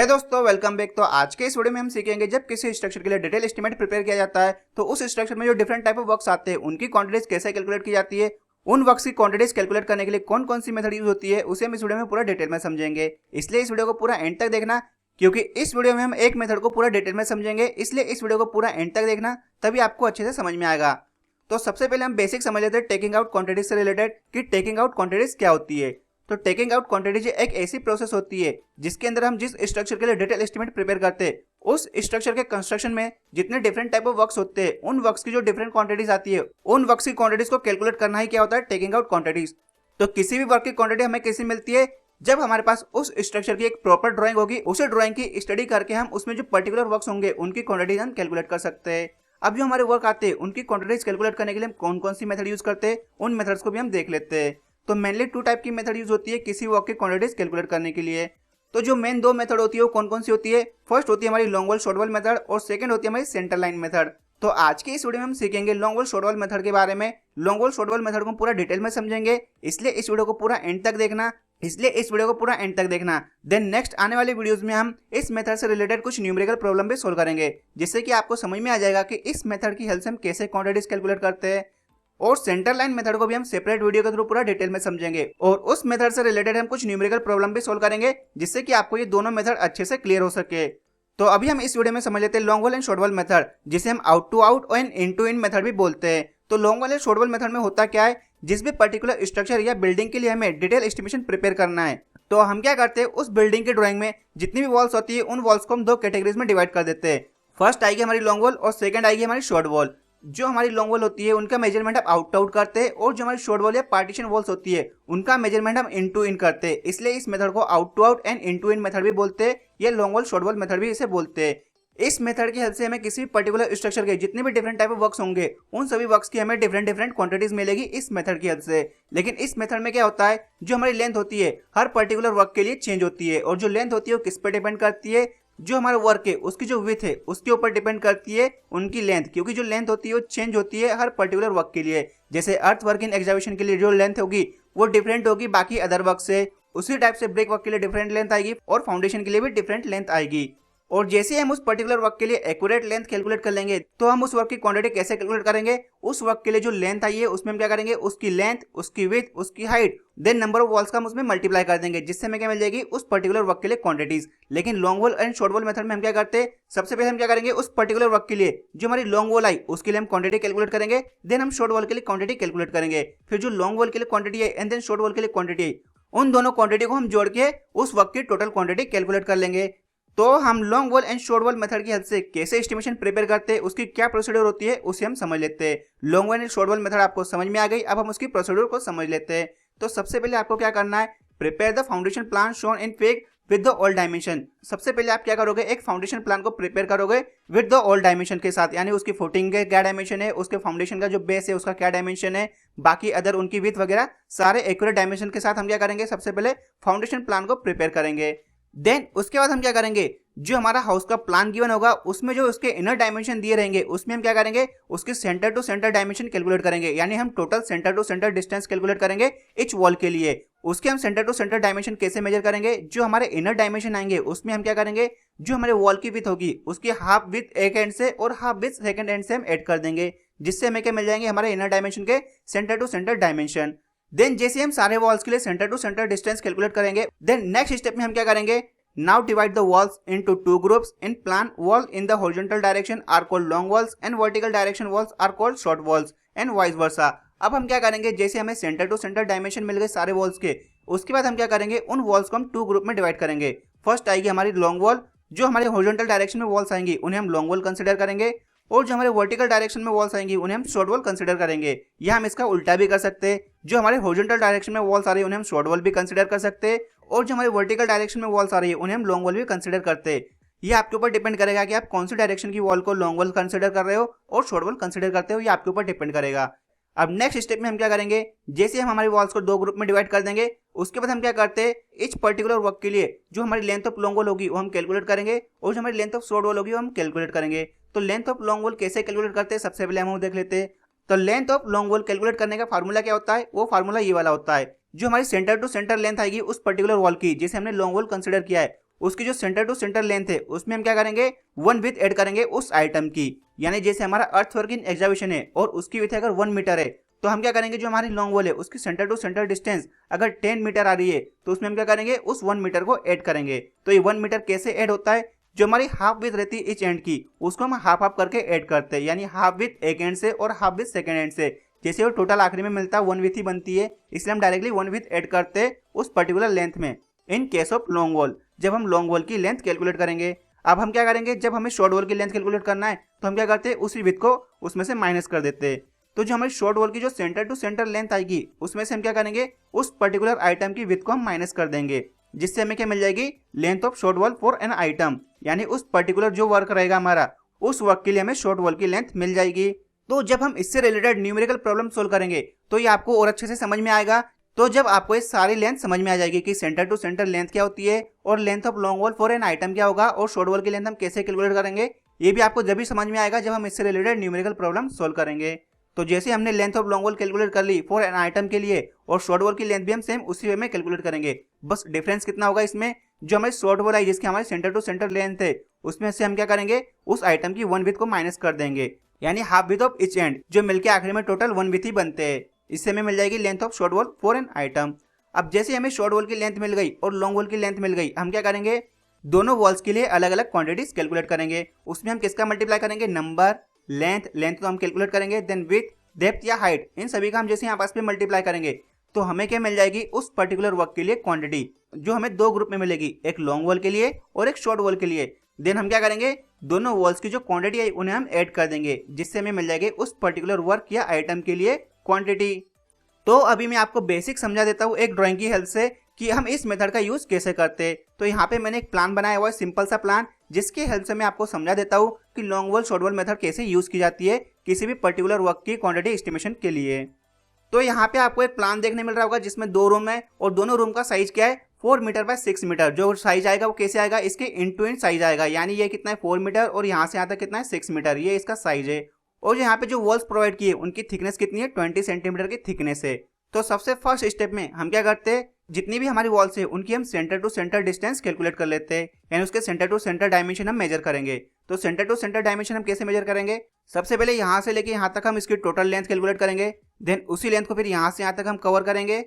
है दोस्तों, welcome back. तो आज के इस वीडियो में हम सीखेंगे जब किसी स्ट्रक्चर के लिए डिटेल एस्टीमेट प्रिपेयर किया जाता है तो उस स्ट्रक्चर में जो डिफरेंट टाइप ऑफ वर्क्स आते हैं उनकी क्वांटिटीज कैसे कैलकुलेट की जाती है, उन वर्क्स की क्वांटिटीज कैलकुलेट करने के लिए कौन कौन सी मेथड यूज होती है, उसे हम इस वीडियो में पूरा डिटेल में समझेंगे। इसलिए इस वीडियो को पूरा एंड तक देखना, क्योंकि इस वीडियो में हम एक मेथड को पूरा डिटेल में समझेंगे। इसलिए इस वीडियो को पूरा एंड तक देखना, तभी आपको अच्छे से समझ में आएगा। तो सबसे पहले हम बेसिक समझ लेते हैं टेकिंग आउट क्वांटिटीज से रिलेटेड कि टेकिंग आउट क्वांटिटीज क्या होती है। तो टेकिंग आउट क्वांटिटीज एक ऐसी प्रोसेस होती है जिसके अंदर हम जिस स्ट्रक्चर के लिए डिटेल एस्टीमेट प्रिपेयर करते हैं उस स्ट्रक्चर के कंस्ट्रक्शन में जितने डिफरेंट टाइप ऑफ वर्क्स होते हैं उन वर्क्स की जो डिफरेंट क्वांटिटीज आती है उन वर्क्स की क्वांटिटीज को कैलकुलेट करना ही क्या होता है, टेकिंग आउट क्वांटिटीज। तो किसी भी वर्क की क्वांटिटी हमें कैसे मिलती है, जब हमारे पास उस स्ट्रक्चर की एक प्रॉपर ड्राइंग होगी, उस ड्राइंग की स्टडी करके हम उसमें जो पर्टिकुलर वर्क्स होंगे उनकी क्वांटिटीज हम कैलकुलेट कर सकते हैं। अब जो हमारे वर्क आते हैं उनकी क्वांटिटीज कैलकुलेट करने के लिए हम कौन कौन सी मेथड यूज करते हैं उन मेथड्स को भी हम देख लेते हैं। तो मेनली टू टाइप की मेथड यूज होती है किसी वर्क की क्वांटिटीज कैलकुलेट करने के लिए। तो जो मेन दो मेथड होती है वो कौन कौन सी होती है, फर्स्ट होती है हमारी long wall short wall method और सेकंड होती है हमारी सेंटर लाइन मेथड। तो आज के इस वीडियो में हम सीखेंगे long wall short wall method के बारे में। Long wall short wall method को पूरा डिटेल में समझेंगे, इसलिए इस वीडियो को पूरा एंड तक देखना। देन नेक्स्ट आने वाली वीडियोस में हम इस मेथड से रिलेटेड कुछ न्यूमेरिकल प्रॉब्लम भी सोल्व करेंगे, जिससे कि आपको समझ में आ जाएगा कि इस मेथड की हेल्प से हम कैसे क्वांटिटीज कैलकुलेट करते हैं। और सेंटर लाइन मेथड को भी हम सेपरेट वीडियो के थ्रू पूरा डिटेल में समझेंगे और उस मेथड से रिलेटेड हम कुछ न्यूमेरिकल प्रॉब्लम भी सोल्व करेंगे, जिससे कि आपको ये दोनों मेथड अच्छे से क्लियर हो सके। तो अभी हम इस वीडियो में समझ लेते हैं long wall and short wall method, जिसे हम out to out and in to in method भी बोलते हैं। तो long wall and short wall method में होता क्या है, जिस भी पर्टिकुलर स्ट्रक्चर या बिल्डिंग के लिए हमें डिटेल एस्टिमेशन प्रिपेयर करना है तो हम क्या करते हैं, उस बिल्डिंग की ड्राइंग में जितनी भी वॉल्स होती है उन वॉल्स को हम दो कैटेगरीज में डिवाइड कर देते हैं। फर्स्ट आएगी हमारी लॉन्ग वॉल और सेकंड आएगी हमारी शॉर्ट वॉल। जो हमारी लॉन्ग वॉल होती है उनका मेजरमेंट हम आउट टू आउट करते हैं और जो हमारी शॉर्ट वॉल या पार्टीशन वॉल्स होती है उनका मेजरमेंट हम इन टू इन करते हैं। इसलिए इस मेथड को out to out and in to in method भी बोलते हैं, या long wall short wall method भी इसे बोलते हैं। इस मेथड की हेल्प से हमें किसी भी पर्टिकुलर स्ट्रक्चर के जितने भी डिफरेंट टाइप ऑफ वर्क्स होंगे उन सभी वर्क्स की हमें डिफरेंट क्वांटिटीज मिलेगी इस मेथड की हेल्प से। लेकिन इस मेथड में क्या होता है, जो हमारी लेंथ होती है हर पर्टिकुलर वर्क के लिए चेंज होती है, और जो लेंथ होती है वो किस पर डिपेंड करती है, जो हमारा वर्क है उसकी जो विड्थ है उसके ऊपर डिपेंड करती है उनकी लेंथ, क्योंकि जो लेंथ होती है वो चेंज होती है हर पर्टिकुलर वर्क के लिए। जैसे अर्थ वर्क इन एग्जीक्यूशन के लिए जो लेंथ होगी वो डिफरेंट होगी बाकी अदर वर्क से, उसी टाइप से ब्रिक वर्क के लिए डिफरेंट लेंथ आएगी और फाउंडेशन के लिए भी डिफरेंट लेंथ आएगी। और जैसे हम उस पर्टिकुलर वर्क के लिए एक्यूरेट लेंथ कैलकुलेट कर लेंगे तो हम उस वर्क की क्वांटिटी कैसे कैलकुलेट करेंगे, उस वर्क के लिए जो लेंथ आई है उसमें हम क्या करेंगे, उसकी लेंथ, उसकी विड्थ, उसकी height, then number of walls का हम उसमें मल्टीप्लाई कर देंगे, जिससे हमें क्या मिल जाएगी, उस पर्टिकुलर वर्क के लिए क्वांटिटीज। लेकिन long wall and short wall method में हम क्या करते हैं, सबसे पहले हम क्या करेंगे, उस पर्टिकुलर वर्क के लिए जो हमारी लॉन्ग वॉल आई उसके लिए हम क्वांटिटी कैलकुलेट करेंगे, देन हम शॉर्ट वॉल के लिए क्वांटिटी कैलकुलेट करेंगे। फिर जो लॉन्ग वॉल के लिए क्वांटिटी है एंड देन शॉर्ट वॉल के लिए क्वांटिटी है, उन दोनों क्वांटिटी को हम जोड़ के उस वर्क की टोटल क्वांटिटी कैलकुलेट कर लेंगे। तो हम long wall and short wall method की हेल्प से कैसे एस्टिमेशन प्रिपेयर करते हैं, उसकी क्या प्रोसीड्यूर होती है उसे हम समझ लेते हैं। Long wall and short wall method आपको समझ में आ गई, अब हम उसकी प्रोसीड्यूर को समझ लेते हैं। तो सबसे पहले आपको क्या करना है, prepare the foundation plan shown in figure with the all dimension. सबसे पहले आप क्या करोगे, एक फाउंडेशन प्लान को प्रिपेयर करोगे विद द ऑल डायमेंशन के साथ, यानी उसकी फुटिंग का क्या डायमेंशन है, उसके फाउंडेशन का जो बेस है उसका क्या डायमेंशन है, बाकी अदर उनकी विड्थ वगैरह सारे एक्यूरेट डायमेंशन के साथ हम क्या करेंगे, सबसे पहले फाउंडेशन प्लान को प्रिपेयर करेंगे। देन उसके बाद हम क्या करेंगे, जो हमारा हाउस का प्लान गिवन होगा उसमें जो उसके इनर डायमेंशन दिए रहेंगे उसमें हम क्या करेंगे, उसके centre to centre dimension calculate करेंगे, यानी हम total centre to centre distance calculate करेंगे इच वॉल के लिए। उसके हम सेंटर टू सेंटर डायमेंशन कैसे मेजर करेंगे, जो हमारे इनर डायमेंशन आएंगे उसमें हम क्या करेंगे, जो हमारे वॉल की विड्थ होगी उसकी हाफ विड्थ एक एंड से और हाफ विड्थ सेकंड एंड से हम ऐड कर देंगे, जिससे हमें क्या मिल जाएंगे, हमारे इनर डायमेंशन के centre to centre dimension. Then जैसे हम सारे वॉल्स के लिए centre to centre distance calculate करेंगे, देन नेक्स्ट स्टेप में हम क्या करेंगे, now divide the walls into two groups in plan wall in the horizontal direction are called long walls and vertical direction walls are called short walls and vice versa। अब हम क्या करेंगे, जैसे हमें सेंटर टू सेंटर डायमेंशन मिल गए सारे walls के, उसके बाद हम क्या करेंगे, उन वॉल्स को हम टू ग्रुप में डिवाइड करेंगे। फर्स्ट आएगी हमारी लॉन्ग वॉल, जो हमारे हॉरिजॉन्टल डायरेक्शन में वॉल्स आएंगी उन्हें हम लॉन्ग वॉल कंसिडर करेंगे, और जो हमारे वर्टिकल डायरेक्शन में वॉल्स आएंगी उन्हें हम शॉर्ट वॉल कंसिडर करेंगे। या हम इसका उल्टा भी कर सकते हैं, जो हमारे हॉरिजॉन्टल डायरेक्शन में वॉल्स आ रही है उन्हें हम शॉर्ट वॉल भी कंसिडर कर सकते हैं, और जो हमारे वर्टिकल डायरेक्शन में वॉल्स आ रही है उन्हें हम लॉन्ग वॉल भी कंसिडर करते हैं। ये आपके ऊपर डिपेंड करेगा कि आप कौन सी डायरेक्शन की वॉल को लॉन्ग वॉल कंसिडर कर रहे हो और शॉर्ट वॉल कंसिडर करते हो, ये आपके ऊपर डिपेंड करेगा। अब नेक्स्ट स्टेप में हम क्या करेंगे, जैसे हम हमारी वॉल्स को दो ग्रुप में डिवाइड कर देंगे, उसके बाद हम क्या करते हैं, इच पर्टिकुलर वर्क के लिए जो हमारी लेंथ ऑफ लॉन्ग वॉल होगी वो हम कैलकुलेट करेंगे, और जो हमारी लेंथ ऑफ शॉर्ट वॉल होगी वो हम कैलकुलेट करेंगे। तो लेंथ ऑफ लॉन्ग वॉल कैसे कैलकुलेट करते हैं, सबसे पहले हम वो देख लेते हैं। तो length of long wall calculate करने का फार्मूला क्या होता है, वो फार्मूला ये वाला होता है, जो हमारी सेंटर टू सेंटर लेंथ आएगी उस पर्टिकुलर वॉल की जिसे हमने लॉन्ग वॉल कंसिडर किया है उसकी जो सेंटर टू सेंटर लेंथ है उसमें हम क्या करेंगे 1 विथ ऐड करेंगे उस आइटम की। यानी जैसे हमारा अर्थवर्क इन एग्जाबिशन है और उसकी विथ अगर 1 मीटर है तो हम क्या करेंगे जो हमारी लॉन्ग वॉल है उसकी सेंटर टू सेंटर डिस्टेंस अगर 10 मीटर आ रही है तो उसमें हम क्या करेंगे उस 1 मीटर को ऐड करेंगे। तो ये 1 मीटर कैसे ऐड होता है, जो हमारी हाफ विथ रहती है इच एंड की उसको हम हाफ हाफ करके ऐड करते हैं, यानी हाफ विथ एक एंड से और हाफ विथ सेकेंड एंड से। जैसे वो टोटल आखिरी में मिलता है 1 विथ ही बनती है, इसलिए हम डायरेक्टली 1 विथ ऐड करते हैं उस पर्टिकुलर लेंथ में। In case of long wall जब हम लॉन्ग वॉल की लेंथ कैलकुलेट करेंगे, अब हम क्या करेंगे जब हमें शॉर्ट वॉल की लेंथ कैलकुलेट करना है तो हम क्या करते हैं उसी विथ को उसमें से माइनस कर देते हैं। तो जो हमारी शॉर्ट वॉल की जो सेंटर टू सेंटर लेंथ आएगी उसमें से हम क्या करेंगे उस पर्टिकुलर आइटम की विथ को हम माइनस कर देंगे, जिससे हमें क्या मिल जाएगी length of short wall for an item. यानी उस पर्टिकुलर जो वर्क रहेगा हमारा उस वर्क के लिए हमें शॉर्ट वॉल की लेंथ मिल जाएगी। तो जब हम इससे रिलेटेड न्यूमेरिकल प्रॉब्लम सोल्व करेंगे तो ये आपको और अच्छे से समझ में आएगा। तो जब आपको ये सारी लेंथ समझ में आ जाएगी कि सेंटर टू सेंटर लेंथ क्या होती है और length of long wall for an item क्या होगा और शॉर्ट वॉल की लेंथ हम कैसे कैलकुलेट करेंगे, ये भी आपको जब भी समझ में आएगा जब हम इससे रिलेटेड न्यूमेरिकल प्रॉब्लम सोल्व करेंगे। तो जैसे हमने length of long wall calculate कर ली फॉर एन आइटम के लिए और शॉर्ट वॉल की लेंथ भी हम सेम उसी वे में कैलकुलेट करेंगे। बस डिफरेंस कितना होगा इसमें, जो हमारी शॉर्ट वॉल आई जिसकी हमारी सेंटर टू सेंटर लेंथ है उसमें से हम क्या करेंगे उस आइटम की 1 विथ को माइनस कर देंगे, यानी half width of each and जो मिलकर आखिरी में टोटल 1 विथ ही बनते हैं। इससे हमें मिल जाएगी length of short wall for an item. अब जैसे हमें शॉर्ट वॉल की लेंथ मिल गई और लॉन्ग वॉल की लेंथ मिल गई, हम क्या करेंगे दोनों वॉल्स के लिए अलग अलग क्वांटिटीज कैलकुलेट करेंगे। उसमें हम किसका मल्टीप्लाई करेंगे, नंबर, लेंथ तो हम कैलकुलेट करेंगे, देन विथ, डेप्थ या हाइट, इन सभी का हम जैसे आपस में मल्टीप्लाई करेंगे तो हमें क्या मिल जाएगी उस पर्टिकुलर वर्क के लिए क्वांटिटी, जो हमें दो ग्रुप में मिलेगी, एक लॉन्ग वॉल के लिए और एक शॉर्ट वॉल के लिए। देन हम क्या करेंगे दोनों वॉल्स की जो क्वांटिटी है उन्हें हम ऐड कर देंगे, जिससे हमें मिल जाएगी उस पर्टिकुलर वर्क या आइटम के लिए क्वांटिटी। तो अभी मैं आपको बेसिक समझा देता हूँ एक ड्राइंग की हेल्प से कि हम इस मेथड का यूज कैसे करते हैं। तो यहाँ पे मैंने एक प्लान बनाया हुआ है, सिंपल सा प्लान, जिसकी हेल्प से मैं आपको समझा देता हूँ कि long wall short wall method कैसे यूज की जाती है किसी भी पर्टिकुलर वर्क की क्वांटिटी एस्टिमेशन के लिए। तो यहाँ पे आपको एक प्लान देखने मिल रहा होगा जिसमें 2 रूम है और दोनों रूम का साइज क्या है 4 मीटर बाय 6 मीटर। जो साइज आएगा वो कैसे आएगा, इसके इंड टू इंड साइज आएगा, यानी ये कितना है 4 मीटर और यहाँ से यहाँ तक कितना है 6 मीटर, ये इसका साइज है। और यहाँ पे जो वॉल्स प्रोवाइड किए उनकी थिकनेस कितनी है 20 सेंटीमीटर की थिकनेस है। तो सबसे फर्स्ट स्टेप में हम क्या करते हैं जितनी भी हमारी वॉल्स है उनकी हम centre to centre distance calculate कर लेते हैं, यानी उसके सेंटर टू सेंटर डायमेंशन हम मेजर करेंगे। तो सेंटर टू सेंटर डायमेंशन हम कैसे मेजर करेंगे, सबसे पहले यहाँ से लेके यहाँ तक हम इसकी टोटल लेंथ कैलकुलेट करेंगे, देन उसी लेंथ को फिर यहाँ से यहाँ तक हम कवर करेंगे,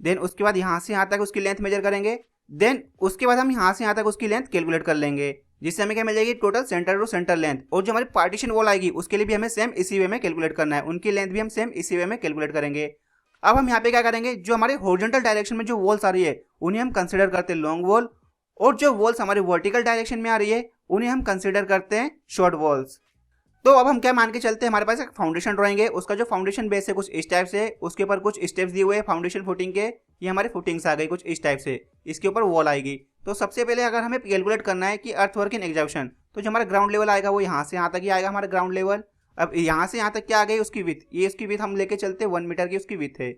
देन उसके बाद यहाँ से यहाँ तक उसकी लेंथ मेजर करेंगे, देन उसके बाद हम यहाँ से यहाँ तक उसकी लेंथ कैलकुलेट कर लेंगे, जिससे हमें क्या मिल जाएगी total centre to centre length. और जो हमारी पार्टीशन वॉल आएगी उसके लिए भी हमें सेम इसी वे में कैलकुलेट करना है, उनकी लेंथ भी हम सेम इसी वे में कैलकुलेट करेंगे। अब हम यहाँ पे क्या करेंगे, जो हमारे हॉरिजॉन्टल डायरेक्शन में जो वॉल्स आ रही है उन्हें हम कंसीडर करते हैं लॉन्ग वॉल, और जो वॉल्स हमारे वर्टिकल डायरेक्शन में आ रही है उन्हें हम कंसीडर करते हैं शॉर्ट वॉल्स। तो अब हम क्या मान के चलते हैं, हमारे पास एक फाउंडेशन ड्राइंग है, उसका जो फाउंडेशन बेस है कुछ इस टाइप से, उसके ऊपर कुछ स्टेप्स दिए हुए हैं फाउंडेशन फुटिंग के, ये हमारे फुटिंग्स आ गई कुछ इस टाइप से, इसके ऊपर वॉल आएगी। तो सबसे पहले अगर हमें कैलकुलेट करना है कि अर्थवर्क इन एग्जीक्यूशन, तो जो हमारा ग्राउंड लेवल आएगा वो यहाँ से यहाँ तक ही आएगा हमारा ग्राउंड लेवल। अब यहाँ से यहाँ तक क्या आ गई उसकी विथ, ये उसकी विथ हम लेके चलते 1 मीटर की उसकी विथ है।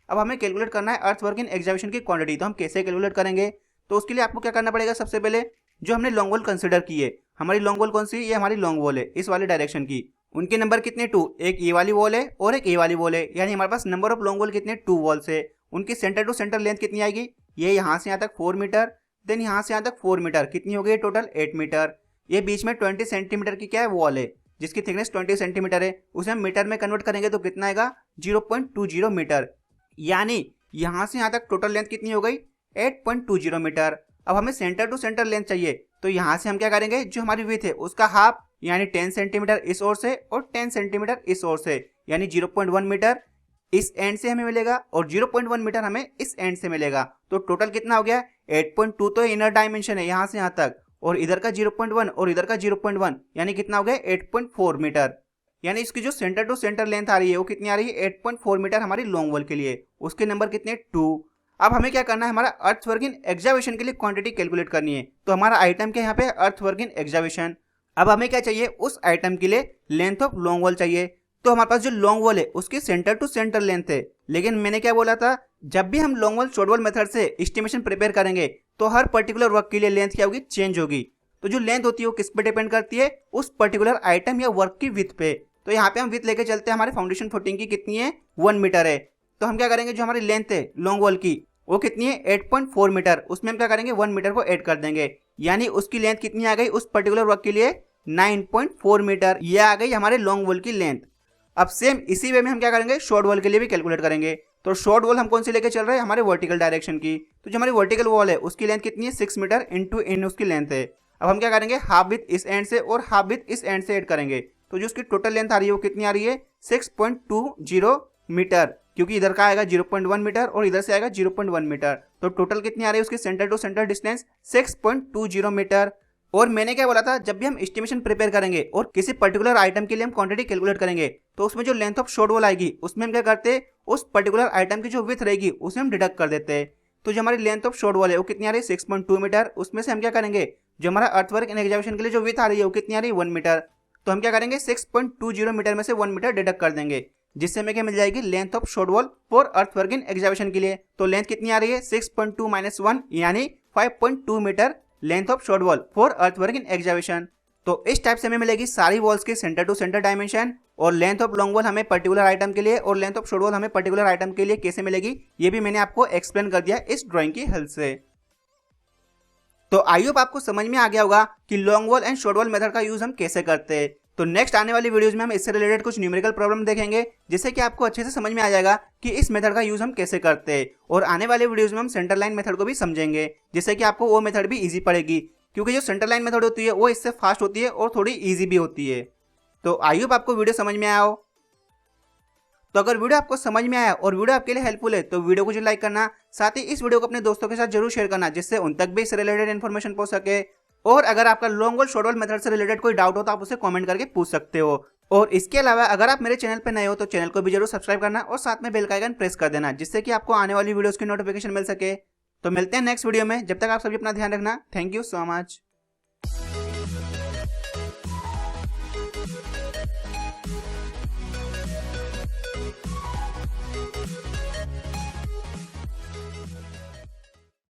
अब हमें कैलकुलेट करना है अर्थवर्क इन एग्जीक्यूशन की क्वांटिटी, तो हम कैसे कैलकुलेट करेंगे, तो उसके लिए आपको क्या करना पड़ेगा, सबसे पहले जो हमने लॉन्ग वॉल कंसीडर की है, हमारी लॉन्ग वॉल कौन सी, ये हमारी लॉन्ग वॉल है इस वाले डायरेक्शन की, उनके नंबर कितने 2, एक ये वाली वॉल है और एक ये वाली वॉल है, यानी हमारे पास नंबर ऑफ लॉन्ग वॉल कितने 2 वॉल्स है। उनकी सेंटर टू सेंटर लेंथ कितनी आएगी, ये यहाँ से यहाँ तक 4 मीटर, देन यहाँ से यहाँ तक 4 मीटर, कितनी हो गई टोटल 8 मीटर। ये बीच में 20 सेंटीमीटर की क्या है वॉल है जिसकी थिकनेस 20 सेंटीमीटर है, उसे हम मीटर में कन्वर्ट करेंगे तो कितना आएगा 0.20 मीटर, यानी यहाँ से यहाँ तक टोटल लेंथ कितनी हो गई 8.20 मीटर। अब हमें सेंटर टू सेंटर लेंथ चाहिए, तो यहाँ से हम क्या करेंगे, जो हमारी विथ है उसका हाफ यानी 10 सेंटीमीटर इस ओर से और 10 सेंटीमीटर इस ओर से, यानी 0.1 मीटर इस एंड से हमें मिलेगा और 0.1 मीटर हमें इस एंड से मिलेगा। तो टोटल कितना हो गया 8.2, तो इनर डायमेंशन है यहाँ से यहाँ तक, और इधर का 0.1 और इधर का 0.1, यानी कितना हो गया 8.4 मीटर। यानी इसकी जो सेंटर टू सेंटर लेंथ आ रही है वो कितनी आ रही है 8.4 मीटर हमारी लॉन्ग वॉल के लिए, उसके नंबर कितने 2। अब हमें क्या करना है, हमारा अर्थवर्क इन एग्जीक्यूशन के लिए क्वांटिटी कैलकुलेट करनी है। तो हमारा आइटम क्या यहाँ पे अर्थवर्क इन एग्जीक्यूशन। अब हमें क्या चाहिए, उस आइटम के लिए लेंथ ऑफ लॉन्ग वॉल चाहिए। तो हमारे पास जो लॉन्ग वॉल है उसकी सेंटर टू सेंटर लेंथ है, लेकिन मैंने क्या बोला था, जब भी हम long wall short wall method से एस्टिमेशन प्रिपेयर करेंगे तो हर पर्टिकुलर वर्क के लिए लेंथ क्या होगी, चेंज होगी। तो जो लेंथ होती है वो किस पे डिपेंड करती है, उस पर्टिकुलर आइटम या वर्क की विथ पे। तो यहाँ पे हम विथ लेके चलते हैं, हमारे फाउंडेशन फुटिंग की कितनी है 1 मीटर है। तो हम क्या करेंगे, जो हमारी लेंथ है लॉन्ग वॉल की वो कितनी है 8.4 मीटर, उसमें हम क्या करेंगे 1 मीटर को ऐड कर देंगे, यानी उसकी लेंथ कितनी आ गई उस पर्टिकुलर वर्क के लिए 9.4 मीटर, ये आ गई हमारे लॉन्ग वॉल की लेंथ। अब सेम इसी वे में हम क्या करेंगे शॉर्ट वॉल के लिए भी कैलकुलेट करेंगे। तो शॉर्ट वॉल हम कौन सी लेके चल रहे हैं, हमारे वर्टिकल डायरेक्शन की। तो जो हमारी वर्टिकल वॉल है उसकी लेंथ कितनी है 6 मीटर इंटू इन उसकी लेंथ है। अब हम क्या करेंगे हाफ विथ इस एंड से और हाफ विथ इस एंड से ऐड करेंगे, तो जो उसकी टोटल लेंथ आ रही है वो कितनी आ रही है 6.20 मीटर, क्योंकि इधर का आएगा 0.1 मीटर और इधर से आएगा 0.1 मीटर, तो टोटल कितनी आ रही है उसकी centre to centre distance 6.20 metre. और मैंने क्या बोला था, जब भी हम एस्टिमेशन प्रिपेयर करेंगे और किसी पर्टिकुलर आइटम के लिए हम क्वांटिटी कैलकुलेट करेंगे तो उसमें जो लेंथ ऑफ शॉर्ट वॉल आएगी उसमें हम क्या करते हैं उस पर्टिकुलर आइटम की जो विथ रहेगी उसे हम डिडक्ट कर देते हैं। तो जो हमारी लेंथ ऑफ शॉर्ट वॉल है वो कितनी आ रही है 6.2 मीटर, उसमें से हम क्या करेंगे जो हमारा अर्थवर्क एंड एग्जीक्यूशन के लिए जो विथ आ रही है वो कितनी आ रही है 1 मीटर, तो हम क्या करेंगे 6.20 मीटर में से 1 मीटर डिडक्ट कर देंगे, जिससे हमें क्या मिल जाएगी length of short wall for earthwork in execution के लिए। तो लेंथ कितनी आ रही है 6.2 - 1 यानी 5.2 metre length of short wall for earthwork in execution. तो इस टाइप से हमें मिलेगी सारी वॉल्स के सेंटर टू सेंटर डायमेंशन, और लेंथ ऑफ लॉन्ग वॉल हमें पर्टिकुलर आइटम के लिए और लेंथ ऑफ शॉर्ट वॉल हमें पर्टिकुलर आइटम के लिए कैसे मिलेगी ये भी मैंने आपको एक्सप्लेन कर दिया इस ड्राइंग की हेल्प से। तो आई होप आपको समझ में आ गया होगा कि long wall and short wall method का यूज हम कैसे करते हैं। तो नेक्स्ट आने वाली वीडियोस में हम इससे रिलेटेड कुछ न्यूमेरिकल प्रॉब्लम देखेंगे, जिससे कि आपको अच्छे से समझ में आ जाएगा कि इस मेथड का यूज हम कैसे करते हैं। और आने वाले वीडियोस में हम सेंटर लाइन मेथड को भी समझेंगे, जिससे कि आपको वो मेथड भी इजी पड़ेगी, क्योंकि जो सेंटर लाइन मेथड होती है वो इससे फास्ट होती है और थोड़ी ईजी भी होती है। तो आई होप आपको वीडियो समझ में आया हो। तो अगर वीडियो आपको समझ में आया और वीडियो आपके लिए हेल्पफुल है तो वीडियो को जो लाइक करना, साथ ही इस वीडियो को अपने दोस्तों के साथ जरूर शेयर करना, जिससे उन तक भी इससे रिलेटेड इन्फॉर्मेशन पहुंच सके। और अगर आपका long wall short wall method से रिलेटेड कोई डाउट हो तो आप उसे कमेंट करके पूछ सकते हो। और इसके अलावा अगर आप मेरे चैनल पर नए हो तो चैनल को भी जरूर सब्सक्राइब करना और साथ में बेल का आइकन प्रेस कर देना, जिससे कि आपको आने वाली वीडियोस की नोटिफिकेशन मिल सके। तो मिलते हैं नेक्स्ट वीडियो में, जब तक आप सभी अपना ध्यान रखना। Thank you so much.